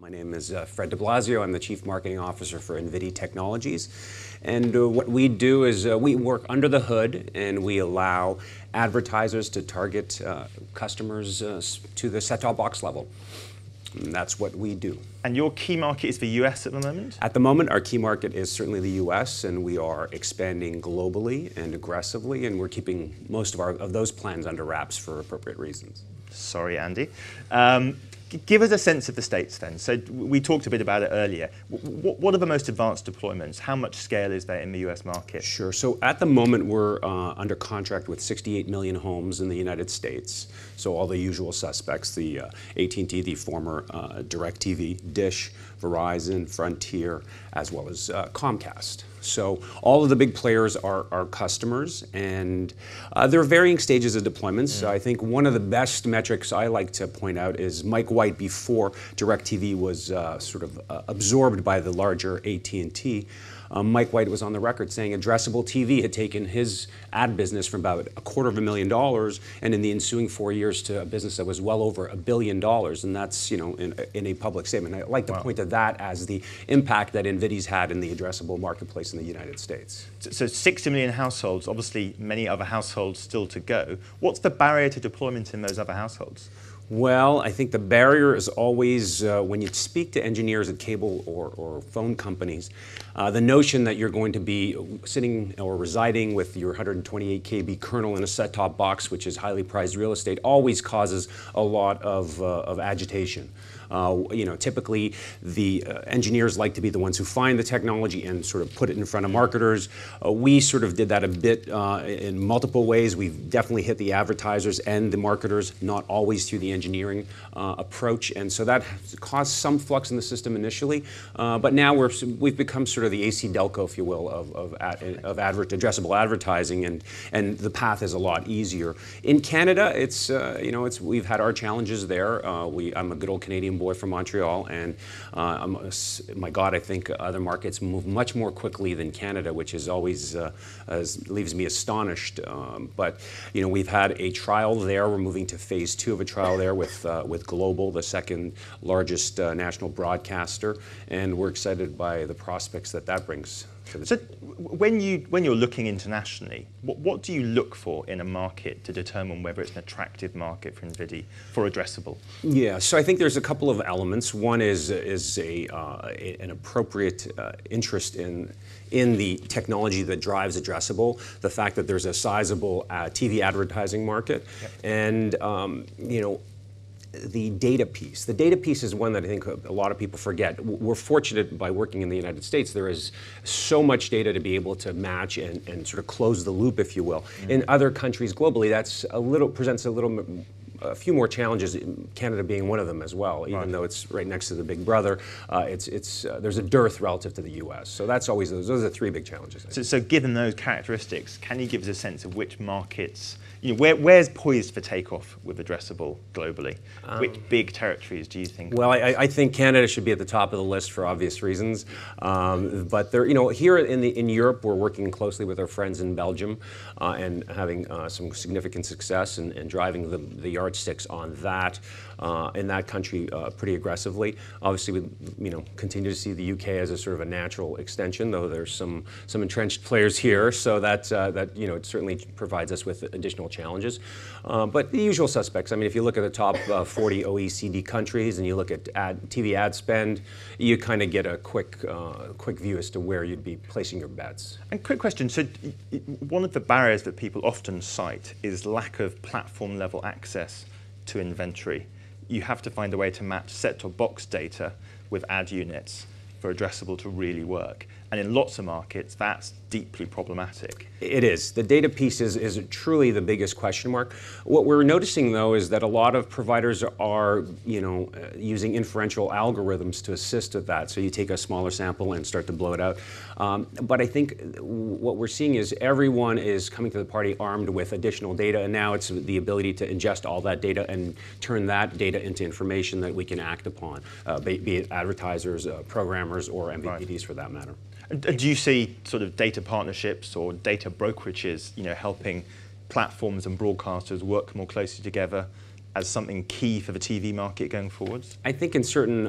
My name is Fred Di Blasio. I'm the Chief Marketing Officer for Invidi Technologies. And what we do is we work under the hood and we allow advertisers to target customers to the set-top box level. And that's what we do. And your key market is the US at the moment? At the moment, our key market is certainly the US, and we are expanding globally and aggressively, and we're keeping most of those plans under wraps for appropriate reasons. Sorry, Andy. Give us a sense of the States then. So we talked a bit about it earlier. What are the most advanced deployments? How much scale is there in the US market? Sure. So at the moment we're under contract with 68 million homes in the United States. So all the usual suspects, the AT&T, the former DirecTV, Dish, Verizon, Frontier, as well as Comcast. So all of the big players are our customers, and there are varying stages of deployments. I think one of the best metrics I like to point out is Mike White, before DirecTV was sort of absorbed by the larger AT&T. Mike White was on the record saying Addressable TV had taken his ad business from about $250,000 and in the ensuing 4 years to a business that was well over $1 billion, and that's, you know, in a public statement. I like to point to that as the impact that Invidi's had in the addressable marketplace in the United States. So 60 million households, obviously many other households still to go. What's the barrier to deployment in those other households? Well, I think the barrier is always, when you speak to engineers at cable or phone companies, the notion that you're going to be sitting or residing with your 128 KB kernel in a set-top box, which is highly prized real estate, always causes a lot of agitation. You know, typically the engineers like to be the ones who find the technology and sort of put it in front of marketers. We sort of did that a bit in multiple ways. We've definitely hit the advertisers and the marketers, not always through the engineering approach, and so that caused some flux in the system initially. But now we've become sort of the AC Delco, if you will, of addressable advertising, and the path is a lot easier. In Canada, it's you know, we've had our challenges there. I'm a good old Canadian boy from Montreal, and my God, I think other markets move much more quickly than Canada, which is always leaves me astonished. But you know, we've had a trial there. We're moving to phase 2 of a trial there with Global, the second largest national broadcaster, and we're excited by the prospects that brings. So when you're looking internationally, what do you look for in a market to determine whether it's an attractive market for Invidi, for addressable? Yeah, so I think there's a couple of elements. One is an appropriate interest in the technology that drives addressable, the fact that there's a sizable TV advertising market, and you know, the data piece. The data piece is one that I think a lot of people forget. We're fortunate by working in the United States. There is so much data to be able to match and sort of close the loop, if you will. In other countries globally, that's presents a few more challenges, Canada being one of them as well, even though it's right next to the big brother. There's a dearth relative to the US. So that's always, those are the 3 big challenges. So given those characteristics, can you give us a sense of which markets, you know, where's poised for takeoff with addressable globally? Which big territories do you think? Well, I think Canada should be at the top of the list for obvious reasons. But there, you know, here in Europe, we're working closely with our friends in Belgium and having some significant success and driving the yardsticks on that in that country pretty aggressively. Obviously, we continue to see the UK as a sort of a natural extension, though there's some entrenched players here, so that it certainly provides us with additional challenges. But the usual suspects. I mean, if you look at the top 40 OECD countries and you look at TV ad spend, you kind of get a quick view as to where you'd be placing your bets. And quick question, so one of the barriers that people often cite is lack of platform level access to inventory. You have to find a way to match set-top box data with ad units for addressable to really work. And in lots of markets, that's deeply problematic. It is. The data piece is truly the biggest question mark. What we're noticing, though, is that a lot of providers are, using inferential algorithms to assist with that. So you take a smaller sample and start to blow it out. But I think what we're seeing is everyone is coming to the party armed with additional data, and now it's the ability to ingest all that data and turn that data into information that we can act upon, be it advertisers, programmers, or MVPDs for that matter. Do you see sort of data partnerships or data brokerages, helping platforms and broadcasters work more closely together as something key for the TV market going forwards? I think in certain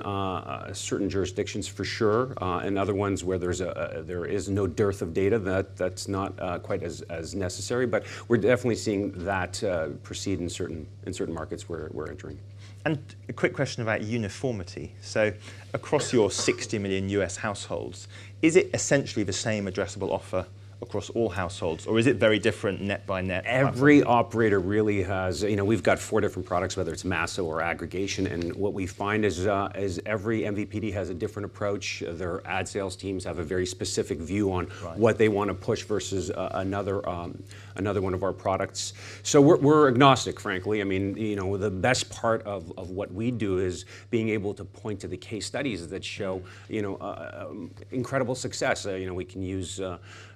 jurisdictions for sure, and other ones where there is no dearth of data, that's not quite as necessary. But we're definitely seeing that proceed in certain markets where we're entering. And a quick question about uniformity. So across your 60 million US households, is it essentially the same addressable offer across all households, or is it very different net by net? Every operator really has, we've got 4 different products, whether it's MASO or aggregation, and what we find is every MVPD has a different approach. Their ad sales teams have a very specific view on what they want to push versus another one of our products. So we're agnostic, frankly. I mean, the best part of what we do is being able to point to the case studies that show, incredible success. We can use,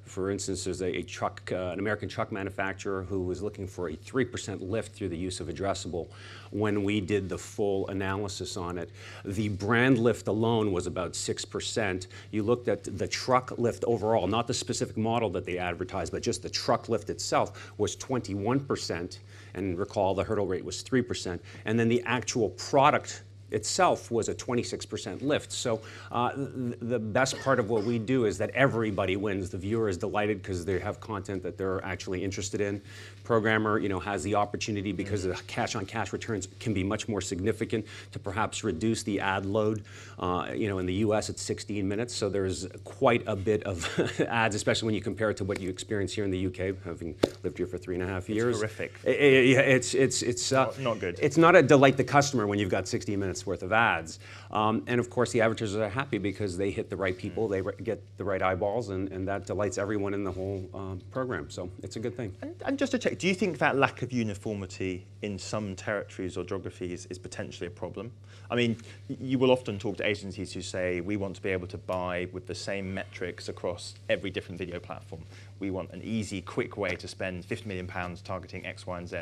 for instance, there's an American truck manufacturer who was looking for a 3% lift through the use of addressable. When we did the full analysis on it, the brand lift alone was about 6%. You looked at the truck lift overall, not the specific model that they advertised, but just the truck lift itself was 21%. And recall the hurdle rate was 3%. And then the actual product itself was a 26% lift. So the best part of what we do is that everybody wins. The viewer is delighted because they have content that they're actually interested in. Programmer, has the opportunity, because the cash-on-cash returns can be much more significant, to perhaps reduce the ad load. In the US it's 16 minutes, so there's quite a bit of ads, especially when you compare it to what you experience here in the UK, having lived here for 3.5 years. It's horrific. It's not good. It's not a delight the customer when you've got 60 minutes worth of ads. And of course the advertisers are happy because they hit the right people, they get the right eyeballs, and that delights everyone in the whole program. So it's a good thing. And just to check, do you think that lack of uniformity in some territories or geographies is potentially a problem? I mean, you will often talk to agencies who say, we want to be able to buy with the same metrics across every different video platform. We want an easy, quick way to spend £50 million targeting X, Y, and Z.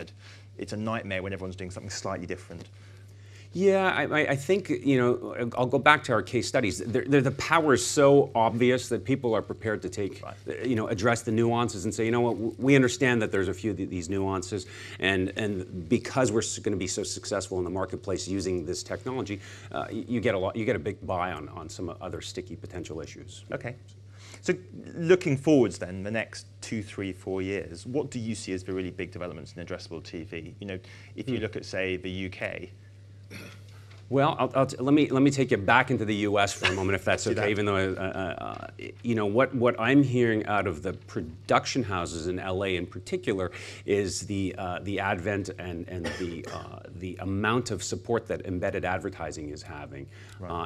It's a nightmare when everyone's doing something slightly different. Yeah, I think, I'll go back to our case studies. The power is so obvious that people are prepared to take, address the nuances and say, we understand that there's a few of these nuances, and because we're going to be so successful in the marketplace using this technology, you get a big buy on some other sticky potential issues. Okay. So looking forwards then, the next 2, 3, 4 years, what do you see as the really big developments in addressable TV? If you look at, say, the UK, well, let me take you back into the U.S. for a moment, if that's okay. Even though, what I'm hearing out of the production houses in L.A. in particular is the advent and the amount of support that embedded advertising is having,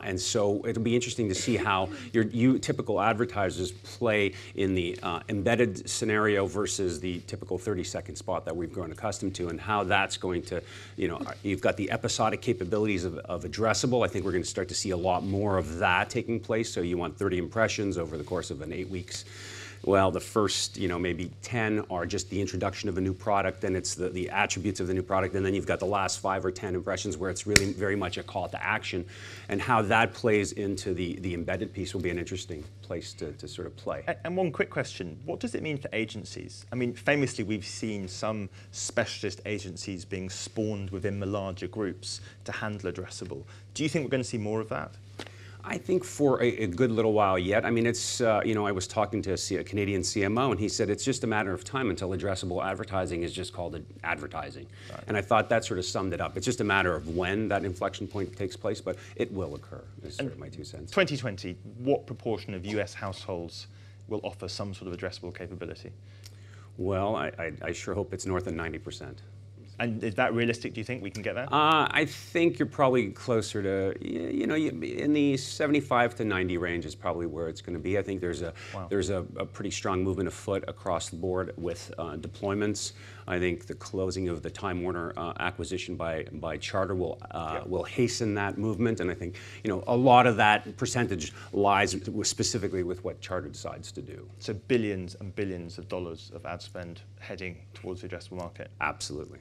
and so it'll be interesting to see how your typical advertisers play in the embedded scenario versus the typical 30-second spot that we've grown accustomed to, and how that's going to, you've got the episodic capabilities of addressable. I think we're going to start to see a lot more of that taking place. So you want 30 impressions over the course of an 8 weeks. Well, the first, maybe 10 are just the introduction of a new product, and it's the attributes of the new product, and then you've got the last 5 or 10 impressions where it's really very much a call to action, and how that plays into the embedded piece will be an interesting place to sort of play. And one quick question, what does it mean for agencies? I mean, famously, we've seen some specialist agencies being spawned within the larger groups to handle addressable. Do you think we're going to see more of that? I think for a good little while yet. I mean, it's, I was talking to a Canadian CMO, and he said it's just a matter of time until addressable advertising is just called advertising. Right. And I thought that sort of summed it up. It's just a matter of when that inflection point takes place, but it will occur, is sort of my 2 cents. 2020, what proportion of US households will offer some sort of addressable capability? Well, I sure hope it's north of 90%. And is that realistic, do you think we can get there? I think you're probably closer to, in the 75 to 90 range is probably where it's going to be. I think there's a pretty strong movement afoot across the board with deployments. I think the closing of the Time Warner acquisition by Charter will hasten that movement, and I think a lot of that percentage lies specifically with what Charter decides to do. So billions and billions of dollars of ad spend heading towards the addressable market. Absolutely.